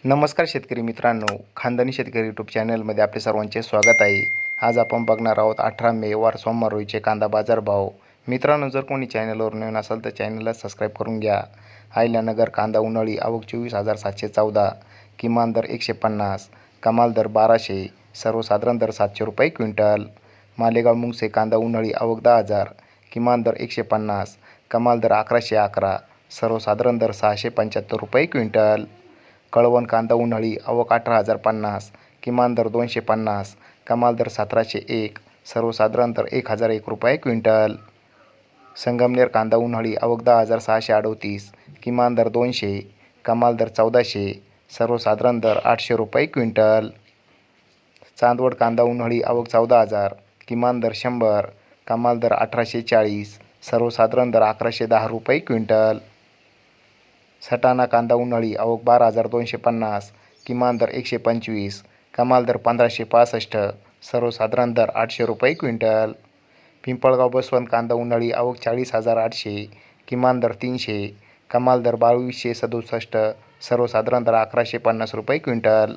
नमस्कार शेतकरी मित्रांनो, खानदानी शेतकरी यूट्यूब चॅनलमध्ये आपले सर्वांचे स्वागत आहे. आज आपण बघणार आहोत 18 मे वार सोमवार रोजीचे कांदा बाजार भाव. मित्रांनो, जर कोणी चॅनलवर नवीन असाल तर चॅनलला सबस्क्राईब करून घ्या. अहिल्यानगर कांदा उन्हाळी आवक 24,714, किमान दर 150, कमाल दर 1200, सर्वसाधारण दर 700 रुपये क्विंटल. मालेगाव मुंगसे कांदा उन्हाळी आवक 10,000, किमान दर 150, कमाल दर 1111, सर्वसाधारण दर 675 रुपये क्विंटल. कळवण कांदा उन्हाळी आवक 18,050, किमान दर 250, कमाल दर 1701, सर्वसाधारण दर 1,001 रुपये क्विंटल. संगमनेर कांदा उन्हाळी आवक 10,638, किमान दर 200, कमाल दर 1400, सर्वसाधारण दर 800 रुपये क्विंटल. चांदवड कांदा उन्हाळी आवक 14,000, किमान दर 100, कमाल दर 1840, सर्वसाधारण दर 1110 रुपये क्विंटल. सटाणा कांदा उन्हाळी आवक 12,250, किमान दर 125, कमाल दर 1,565, सर्वसाधारण दर 800 रुपये क्विंटल. पिंपळगाव बसवंत कांदा उन्हाळी आवक 40,800, किमान दर 300, कमाल दर 2,267, सर्वसाधारण दर 1,150 रुपये क्विंटल.